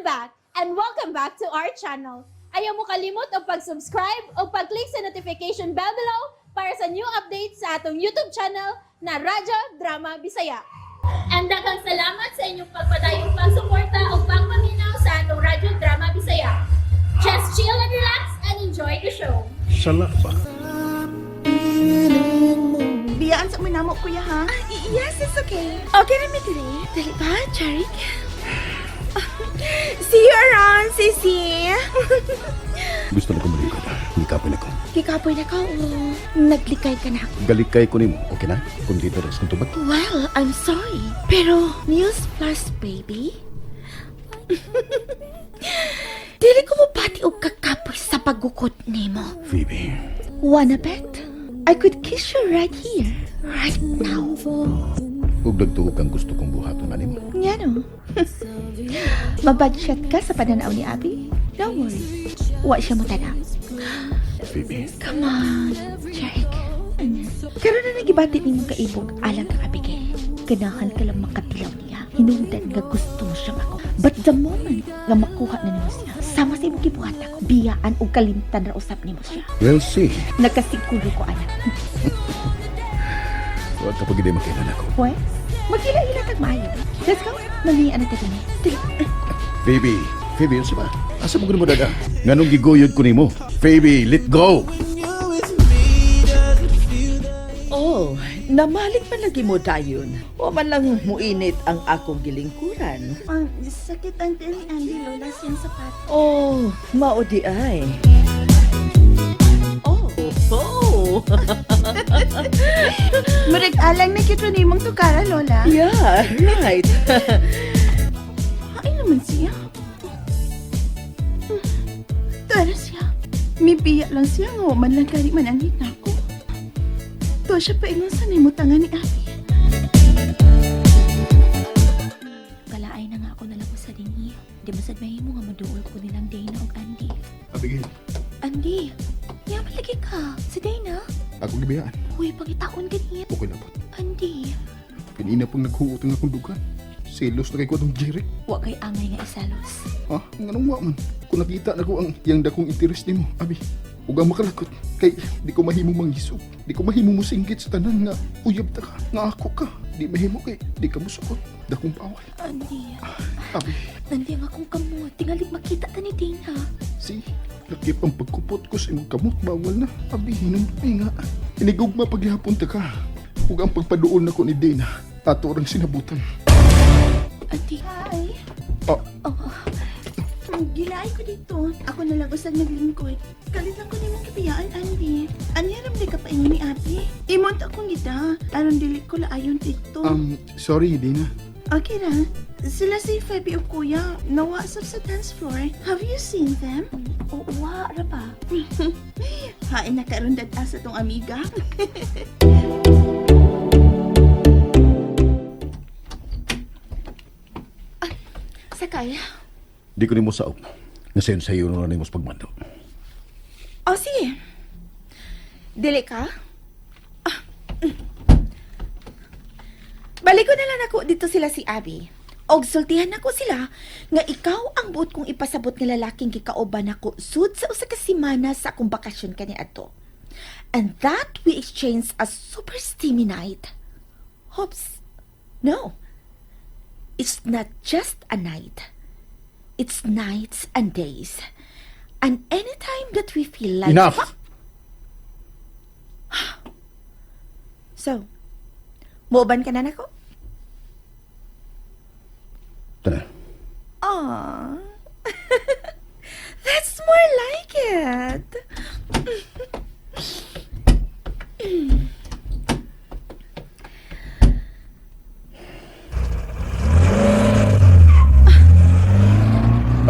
back and welcome back to our channel. Ayaw mo kalimot o pag-subscribe o pag-click sa notification bell below para sa new updates sa atong YouTube channel na Radyo Drama Bisaya. And daghang salamat sa inyong pagpadayong pagsuporta o pagpaminaw sa atong Radyo Drama Bisaya. Just chill and relax and enjoy the show. Sala ba? Biyaan sa minamo, kuya, ha? Yes, it's okay. Okay na, Mitri. Dali ba, Charik? See you around, Sisi. Gusto na ko malikod. Hikapoy na ko. Kikapoy na ka, o naglikay ka na ako. Galikay ko nimo, okay na? Kung dito rin kung tubag. Well, I'm sorry. Pero, news plus, baby. Dili ko mo pati og kakapoy sa paggukot nimo. Phoebe, Wanna bet? I could kiss you right here, right now. huwag nagtuhog ang gusto kong buhaton na nimo. Nga no? Mabadshot ka sa pananaw ni Abby? Don't worry. Wa siya mo tanaw. Phoebe, Come on, Jake. Karoon na nagibati ni mong kaibog alang kang Abigail. Ganahan ka lang makatilaw niya. Hinungdan nga gusto mo siya ako. But the moment nga makuha na nimo siya, sama sa imong gibuhat ako, biyaan o kalimtan ra usap nimo siya. we'll see. Nagkasiguro ko, anak. Huwag kapag hindi makinan ako. Pues, magkila-ila kag maayo. Let's go. Nangiyan na tayo niya. Phoebe, Phoebe, yun siya ba? Asa mo mo dada? Nganong giguyod ko nimo? Phoebe, let go! Oh, namalit man lagi mo dayon. O man lang muinit ang akong gilingkuran. Sakit ang ni Andy, Lola, siyang sapat. Oh, maudi ay. Oh. Marag-alang na kito ni mong tukara, Lola. Yeah, right. Ay naman siya. Tara siya. May biya lang siya nga man lang kari man ang hita ko. To siya pa ingon sa nimutangan ni Abby. Kalaay na nga ako nalako sa dinhi. Di ba sad mahimo nga maduol ko nilang Dana o Andy. Abigail, Andy, yaman lagi ka. Si Dana. ako gibiyaan. Uy, pangitaon ganyan. Okay na po. Andy, Kanina pang naghuutang akong dugan. Selos na kay ko itong Jeric. wa kay angay nga isalos. Ha? Nganong wa man? Kung nakita na ko ang yang dakong interes nimo, Abi. Huwag ang makalakot. Kay di ko mahimo mangisog. Di ko mahimo mo singgit sa tanan nga uyab ta ka. Nga ako ka. Di mahimo kay di ka musukot. Dakong bawal. Andy, Abi, Andy ang akong kamot. Tingalig makita ta ni Dana. si lakip ang pagkupot ko sa imong kamot. Bawal na. Abi, hinumay nga. Inigugma paghihapon ta ka. Huwag ang pagpaduol na ko ni Dana. Ato orang sinabutan. Andy. Hi. Ah, Gilaay ko dito. Ako na lang usag naglingkod. Kalit lang ko ni mong kabiyaan, Andy. Aniyaram di ka pa ingon ni Abby. Imont akong gita. Aron dili ko laayon dito. sorry, Dana. Okay ra. Sila si Feby o Kuya. Nawasap sa dance floor. Have you seen them? Wa ra ba? Hain na karon dad sa tong amiga. Sakay. Di ko ni mo saog. Ngayon sa'yo na ni mo sa pagmando. O, sige. Dili ka? Balik ko na lang ako dito sila si Abby. Og sultihan ako sila nga ikaw ang buot kong ipasabot nga lalaking gikaoban ako sud sa usa ka semana sa akong bakasyon kani adto. And that we exchange a super steamy night. Hopes. No. It's not just a night. It's nights and days. And anytime that we feel like... Enough! So, muuban ka na nako? Tana. Aww. That's more like it.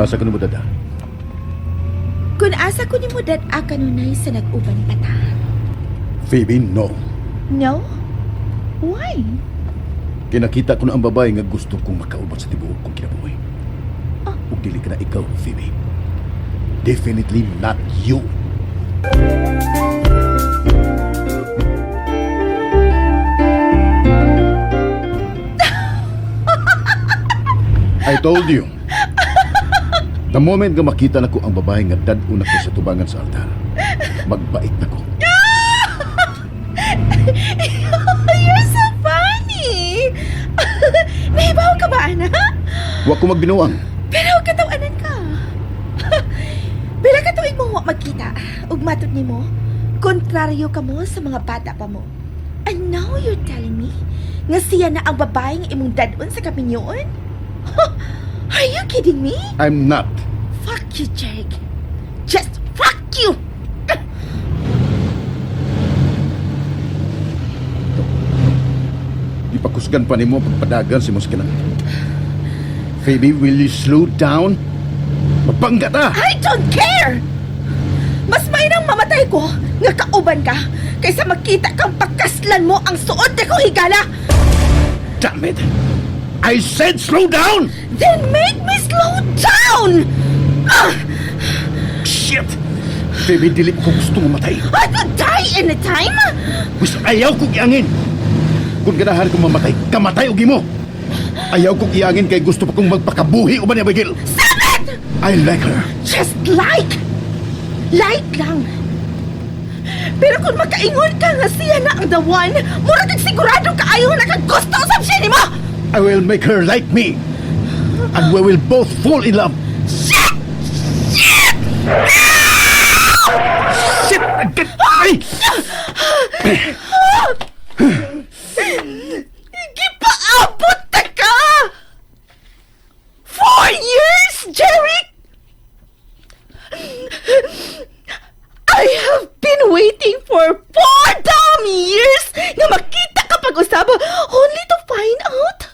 Asa ka na mo dada? Kung asa ko ni mo dad kanunay sa nag-uban pa ta. Phoebe, no. No? Why? Kinakita ko na ang babae nga gusto kong makaubat sa tibuok kong kinabuhi. Ug dili ka na ikaw, Phoebe. Definitely not you. I told you. The moment nga makita nako ang babae nga dad-o nako sa tubangan sa altar, magbait nako. You're so funny! Nahibaw ka ba, anak? Wa ko magbinuang. Pero katawanan ka. Pero katuig mo wa magkita. Ug matod nimo, kontraryo ka mo sa mga bata pa mo. And now you're telling me nga siya na ang babaeng imong dadon sa kaminyoon? Are you kidding me? I'm not. Fuck you, Jake. Just fuck you! Ipakusgan pa nimo pagpadagan si Moskina. Phoebe, will you slow down? Mabangga ta! I don't care! Mas mainang mamatay ko nga kauban ka kaysa makita kang pagkaslan mo ang suod na kong higala. Damn it! I said slow down! Then make me slow down! Shit! Phoebe, dili ko gusto mamatay. I could die anytime! Gusto ayaw kong iangin. Kung ganahan kong mamatay, kamatay o gimo. Ayaw kong iangin kay gusto pa kong magpakabuhi o ba ni Abigail. Stop it! I like her. Just like! Like lang! Pero kung makaingon ka nga siya na ang the one, murag kag sigurado kaayo na kag gusto sa siya ni mo! I will make her like me. And we will both fall in love. Shit! Shit! Shit! Ay! Gipaabot na ka! 4 years, Jeric! I have been waiting for 4 damn years na makita ka pag-usaba only to find out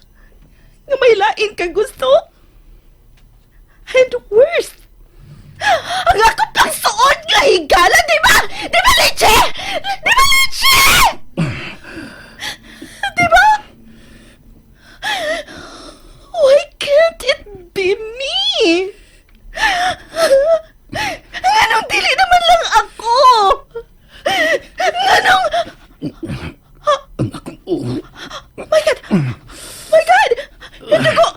na may lain ka gusto. And worse, ang ako pang suod nga higala, di ba? Di ba, Leche? Di ba, Leche? Di ba? Why can't it be me? Nganong dili naman lang ako? Nganong... Ang akong uho. My God! My God! Yung dugo!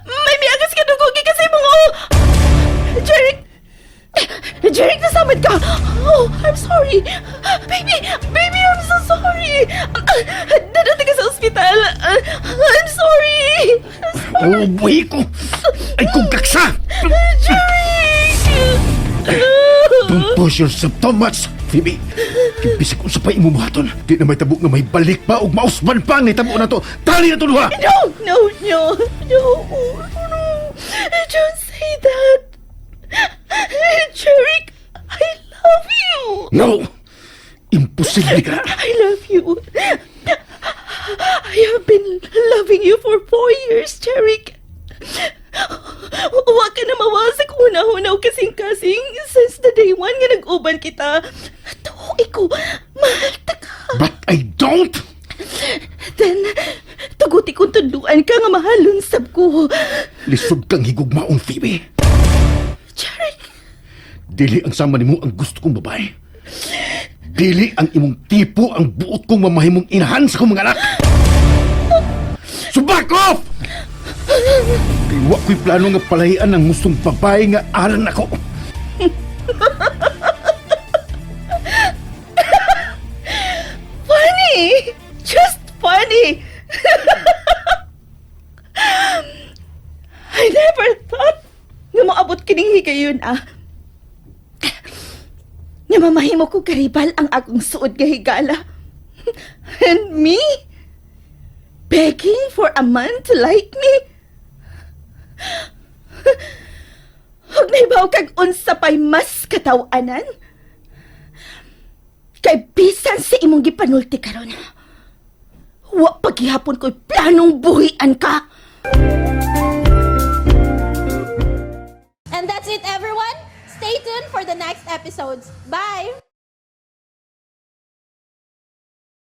May miagas ka dugo kasi mong Jeric! Jeric, nasamad ka! Oh, I'm sorry! Baby! Baby, I'm so sorry! Dadating ka sa ospital! I'm sorry! Oh, buhi ko! Ay, kong kaksa! Jeric! Don't push yourself too much, Phoebe. Kibisik ko sa pa imubuhaton. Di na may tabo nga may balik pa o mausban pa ang nitabo na to. Tali na to, luha! No! Don't say that! Jeric, I love you! No! Imposible ka! I love you. I have been loving you for 4 years, Jeric. Huwag ka na mawasag una-unaw kasing-kasing since the day one nga nag-uban kita. Tuhoy ko, mahal ta ka. But I don't! Then, tuguti kong tunduan ka nga mahalon sab ko. Lisod kang higugmaong, Phoebe. Jeric, Dili ang sama nimo ang gusto kong babae. Dili ang imong tipo ang buot kong mamahimong inahan sa kong mga anak. So back off! Kay wa ko'y plano nga palahian ang gustong babae nga aran ako. funny! Just funny! I never thought nga maabot kining higayon nga mamahimo ko karibal ang akong suod nga higala. And me? Begging for a man to like me? Huwag nahibaw kag unsa pa'y mas katawanan? Kay bisan sa imong gipanulti karon. Wa paghihapon ko'y planong buhian ka. And that's it, everyone. Stay tuned for the next episodes. Bye!